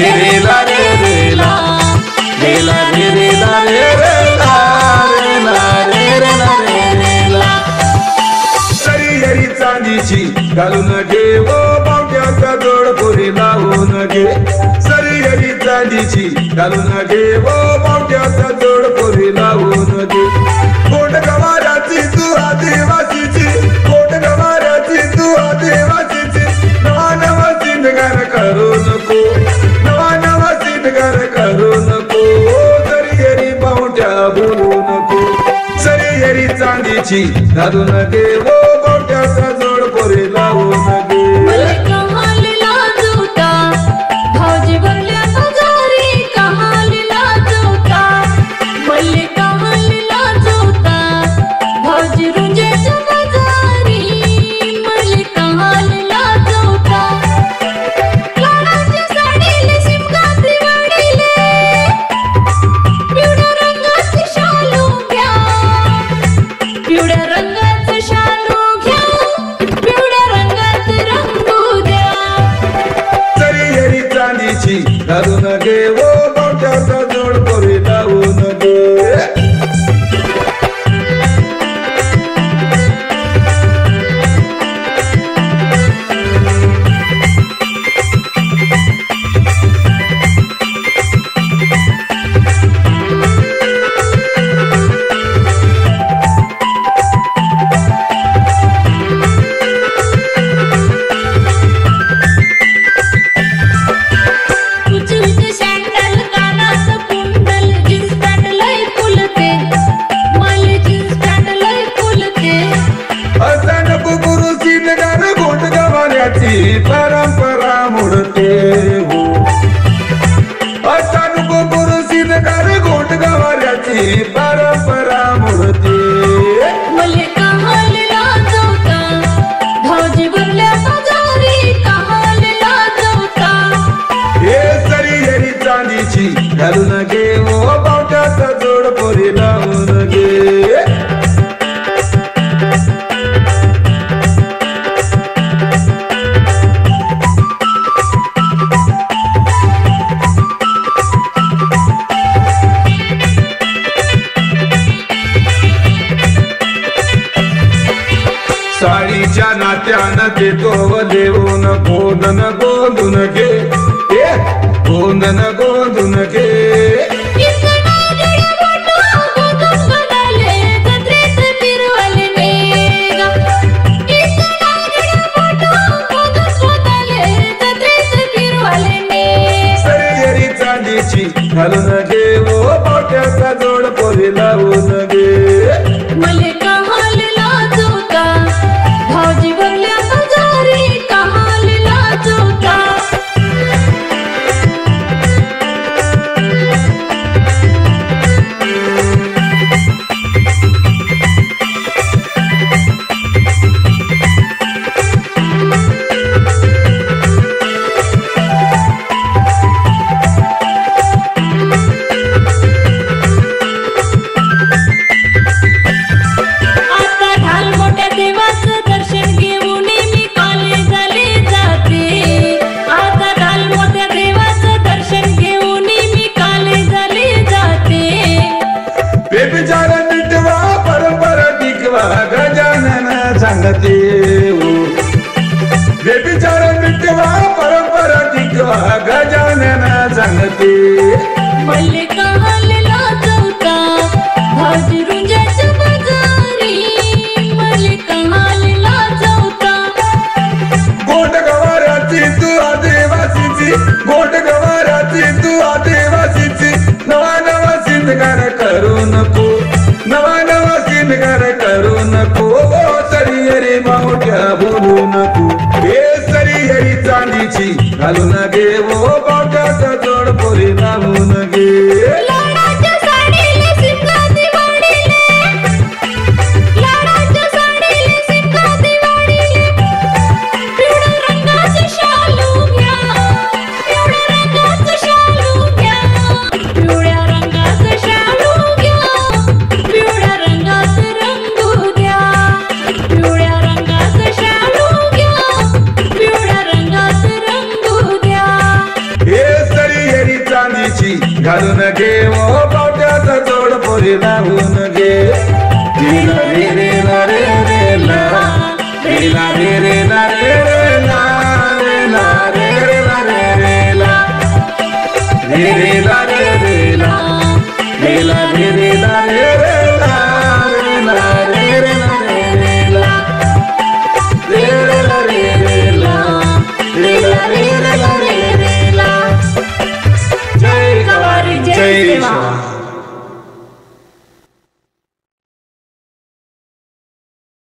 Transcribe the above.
रे रे ला रे रे ला रे ला रे रे ला रे रे ला रे ला रे रे ला रे रे ला सरी चांदीची घालून घे ओ बावट्याचा जोड पोरी लावून घे सरी चांदीची घालून घे ओ बावट्याचा जोड पोरी लावून घे कोट गवाराची तू आदिवासीची कोट गवाराची तू आदिवासीची नवा नवा सिंगार करू नको नवा नवा सिंगार करू नको सरी बावट्या बोलू नको सरी चांदीची घालून घे ओ बावट्याचा जोड पोरी लावून घे घालून घे ओ बावट्याचा जोड पोरी लावून घे परंपरा मुडते हो अचानक गुरुसीन कर गोट गवाऱ्याची परंपरा मुडते मले कहाल लाजवता भाऊजी बोलल्या बाजारी कहाल लाजवता हे सरी चांदीची घालून घे ओ बावट्याचा जोड पोरी लावून घे साडीच्या नात्यानं देतो देऊन गोंधन गोंधून घे गोंधन गोंधून घे सरी चांदीची घालून घे ओ बावट्याचा जोड पोरी लावून घे मले कहाल लाजवता भाऊजी बोलल्या बाजारी कहाल लाजवता सांगते बेबिचार मिटवा परंपरा टिकवा गजानन सांगते मले कहाल लाजवता भाऊजी रुंजाच्या बाजारी मले कहाल लाजवता गोट गवाराची तू आदिवासीची गोट गवाराची तू आदिवासीची नवा नवा सिंगार करू नको नवा नवा सिंगार करू नको सरी बावट्या बोलू नको हे सरी चांदीची घालून घे ओ बावट्याचा जोड पोरी लावून घे लाडाच्या साडीले सिंगा दिवाळीले लाडाच्या साडीले सिंगा दिवाळीले पिवळ्या रंगाचं शालू घ्या पिवळ्या रंगाचं शालू घ्या पिवळ्या रंगाचं शालू घ्या पिवळ्या रंगाचं रंगू द्या पिवळ्या रंगाचं शालू घ्या पिवळ्या रंगाचं रंगू द्या हे सरी घालून घे ओ पावट्याचं जोड पोरी लावून घे लीला रे रे ला रे रे ला लीला रे रे ला रे रे ला रे ला रे रे ला रे रे ला रे रे